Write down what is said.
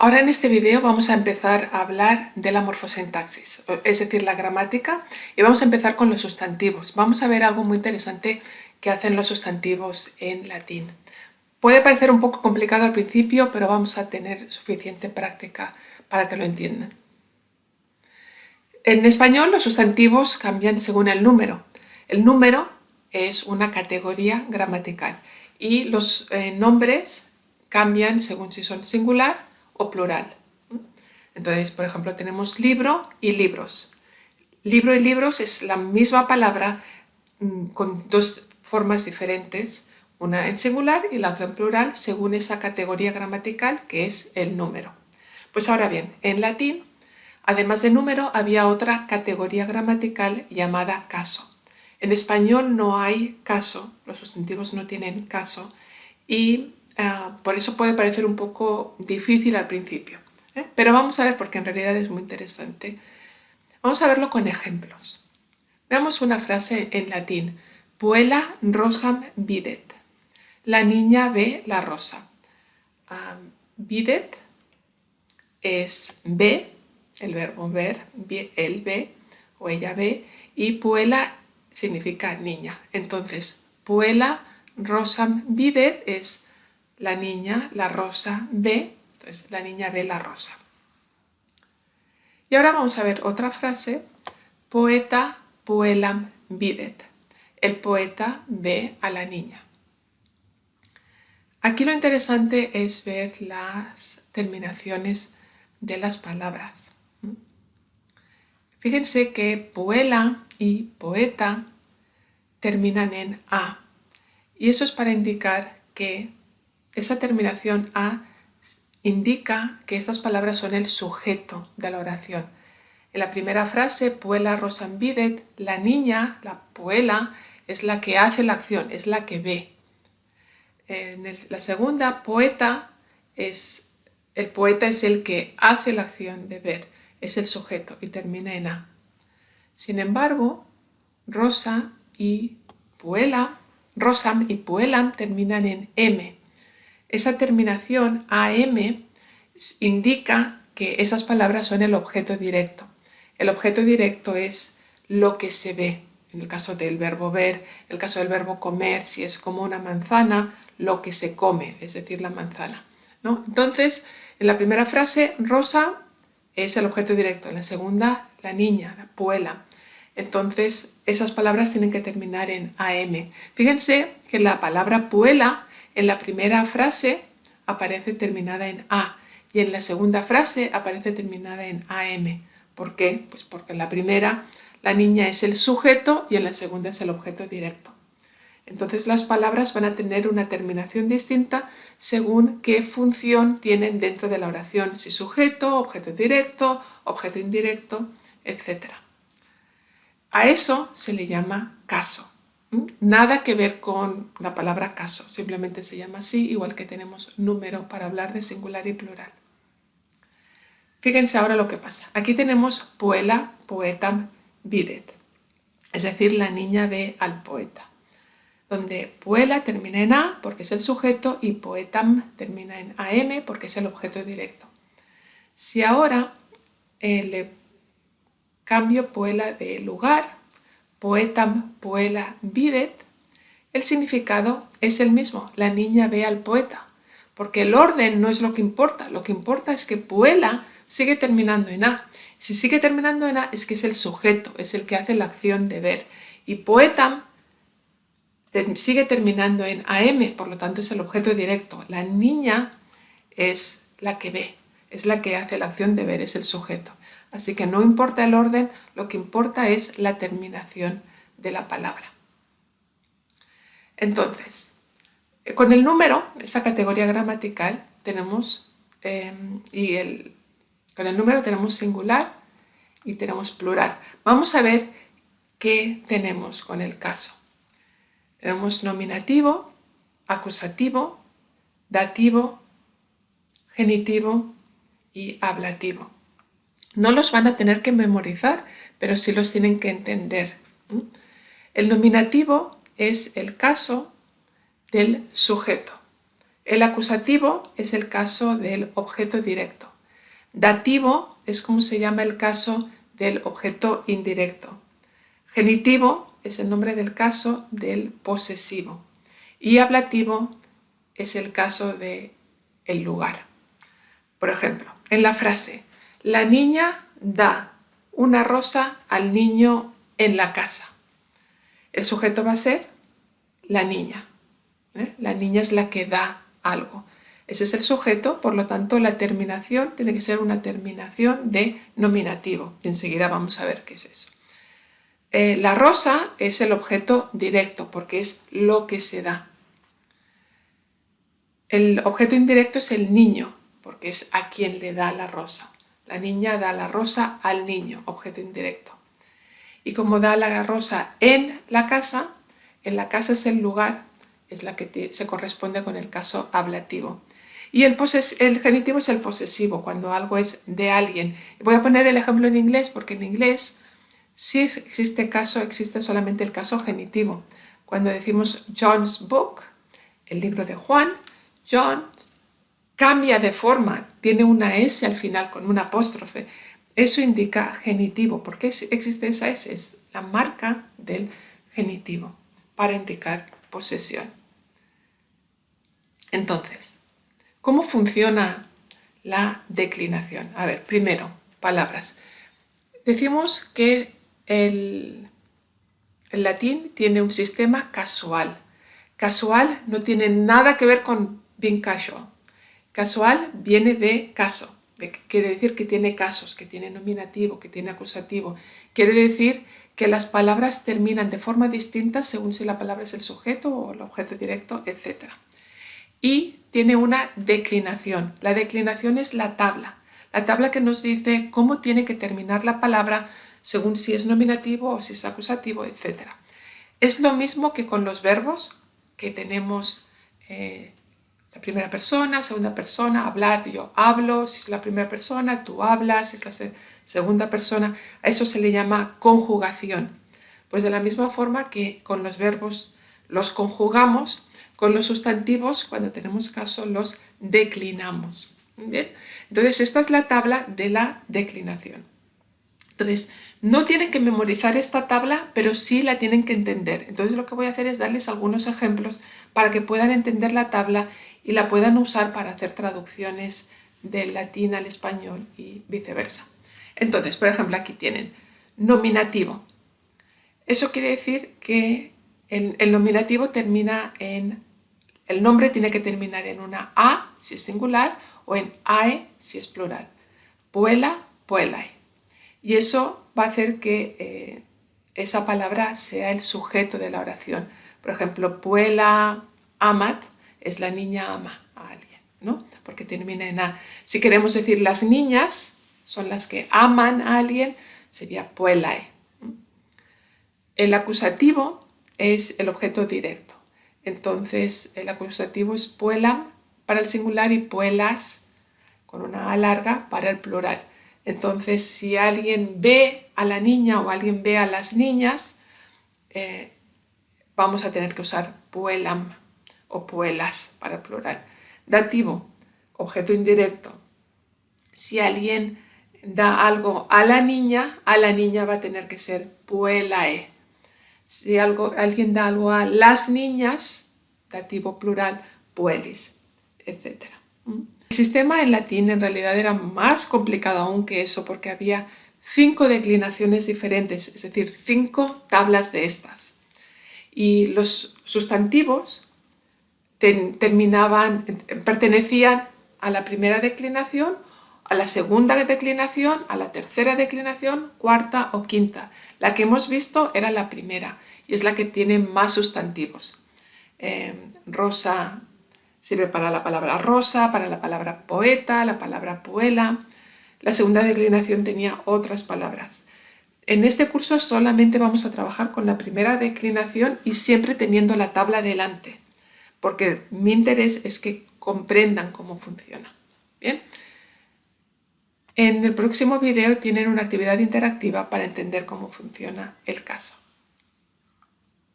Ahora en este video vamos a empezar a hablar de la morfosintaxis, es decir, la gramática, y vamos a empezar con los sustantivos. Vamos a ver algo muy interesante que hacen los sustantivos en latín. Puede parecer un poco complicado al principio, pero vamos a tener suficiente práctica para que lo entiendan. En español los sustantivos cambian según el número. El número es una categoría gramatical y los nombres cambian según si son singular o plural. Entonces, por ejemplo, tenemos libro y libros. Libro y libros es la misma palabra con dos formas diferentes, una en singular y la otra en plural, según esa categoría gramatical que es el número. Pues ahora bien, en latín, además de número, había otra categoría gramatical llamada caso. En español no hay caso, los sustantivos no tienen caso y por eso puede parecer un poco difícil al principio. Pero vamos a ver porque en realidad es muy interesante. Vamos a verlo con ejemplos. Veamos una frase en latín. Puella rosam videt. La niña ve la rosa. Videt es ve, el verbo ver, él ve o ella ve, y puella significa niña. Entonces, puella rosam videt es la niña, la rosa ve, entonces la niña ve la rosa. Y ahora vamos a ver otra frase, poeta puellam videt. El poeta ve a la niña. Aquí lo interesante es ver las terminaciones de las palabras. Fíjense que puella y poeta terminan en a. Y eso es para indicar que esa terminación a indica que estas palabras son el sujeto de la oración. En la primera frase, puella rosam videt, la niña, la puella, es la que hace la acción, es la que ve. En la segunda, poeta, el poeta es el que hace la acción de ver, es el sujeto y termina en a. Sin embargo, rosam y puellam terminan en m. Esa terminación am indica que esas palabras son el objeto directo. El objeto directo es lo que se ve. En el caso del verbo ver, en el caso del verbo comer, si es como una manzana, lo que se come, es decir, la manzana, ¿no? Entonces, en la primera frase, rosa es el objeto directo. En la segunda, la niña, la puella. Entonces, esas palabras tienen que terminar en am. Fíjense que la palabra puella en la primera frase aparece terminada en a y en la segunda frase aparece terminada en am. ¿Por qué? Pues porque en la primera la niña es el sujeto y en la segunda es el objeto directo. Entonces las palabras van a tener una terminación distinta según qué función tienen dentro de la oración, si sujeto, objeto directo, objeto indirecto, etc. A eso se le llama caso. Nada que ver con la palabra caso, simplemente se llama así, igual que tenemos número para hablar de singular y plural. Fíjense ahora lo que pasa. Aquí tenemos puella, poetam, videt, es decir, la niña ve al poeta, donde puella termina en a porque es el sujeto y poetam termina en am porque es el objeto directo. Si ahora le cambio puella de lugar, poetam, puella, videt, el significado es el mismo, la niña ve al poeta, porque el orden no es lo que importa es que puella sigue terminando en a. Si sigue terminando en a es que es el sujeto, es el que hace la acción de ver, y poetam sigue terminando en am, por lo tanto es el objeto directo. La niña es la que ve, es la que hace la acción de ver, es el sujeto. Así que no importa el orden, lo que importa es la terminación de la palabra. Entonces, con el número, esa categoría gramatical, tenemos, con el número tenemos singular y tenemos plural. Vamos a ver qué tenemos con el caso. Tenemos nominativo, acusativo, dativo, genitivo y ablativo. No los van a tener que memorizar, pero sí los tienen que entender. El nominativo es el caso del sujeto. El acusativo es el caso del objeto directo. Dativo es como se llama el caso del objeto indirecto. Genitivo es el nombre del caso del posesivo. Y ablativo es el caso del lugar. Por ejemplo, en la frase, la niña da una rosa al niño en la casa. El sujeto va a ser la niña. La niña es la que da algo. Ese es el sujeto, por lo tanto la terminación tiene que ser una terminación de nominativo. Y enseguida vamos a ver qué es eso. La rosa es el objeto directo porque es lo que se da. El objeto indirecto es el niño porque es a quien le da la rosa. La niña da la rosa al niño, objeto indirecto. Y como da la rosa en la casa es el lugar, es la que se corresponde con el caso ablativo. Y el genitivo es el posesivo, cuando algo es de alguien. Voy a poner el ejemplo en inglés porque en inglés si existe solamente el caso genitivo. Cuando decimos John's book, el libro de Juan, John cambia de forma, tiene una S al final con un apóstrofe. Eso indica genitivo. ¿Por qué existe esa S? Es la marca del genitivo para indicar posesión. Entonces, ¿cómo funciona la declinación? A ver, primero, palabras. Decimos que el latín tiene un sistema casual. Casual no tiene nada que ver con being casual. Casual viene de caso, quiere decir que tiene casos, que tiene nominativo, que tiene acusativo. Quiere decir que las palabras terminan de forma distinta según si la palabra es el sujeto o el objeto directo, etc. Y tiene una declinación. La declinación es la tabla que nos dice cómo tiene que terminar la palabra según si es nominativo o si es acusativo, etc. Es lo mismo que con los verbos, que tenemos la primera persona, segunda persona, hablar, yo hablo, si es la primera persona, tú hablas, si es la segunda persona, a eso se le llama conjugación. Pues de la misma forma que con los verbos los conjugamos, con los sustantivos, cuando tenemos caso, los declinamos. ¿Bien? Entonces, esta es la tabla de la declinación. Entonces, no tienen que memorizar esta tabla, pero sí la tienen que entender. Entonces, lo que voy a hacer es darles algunos ejemplos para que puedan entender la tabla y la puedan usar para hacer traducciones del latín al español y viceversa. Entonces, por ejemplo, aquí tienen nominativo. Eso quiere decir que el nominativo termina en... El nombre tiene que terminar en una A si es singular o en AE si es plural. Puela, puelae. Y eso va a hacer que esa palabra sea el sujeto de la oración. Por ejemplo, puela amat es la niña ama a alguien, ¿no? Porque termina en A. Si queremos decir las niñas son las que aman a alguien, sería puelae. El acusativo es el objeto directo. Entonces, el acusativo es puelam para el singular y puelas con una A larga para el plural. Entonces, si alguien ve a la niña o alguien ve a las niñas, vamos a tener que usar puelam o puelas para el plural. Dativo, objeto indirecto. Si alguien da algo a la niña va a tener que ser puelae. Si alguien da algo a las niñas, dativo plural, puelis, etc. El sistema en latín en realidad era más complicado aún que eso porque había 5 declinaciones diferentes, es decir, 5 tablas de estas. Y los sustantivos pertenecían a la primera declinación, a la segunda declinación, a la tercera declinación, cuarta o quinta. La que hemos visto era la primera y es la que tiene más sustantivos. Rosa sirve para la palabra rosa, para la palabra poeta, la palabra puela. La segunda declinación tenía otras palabras. En este curso solamente vamos a trabajar con la primera declinación y siempre teniendo la tabla delante, porque mi interés es que comprendan cómo funciona. Bien. En el próximo video tienen una actividad interactiva para entender cómo funciona el caso.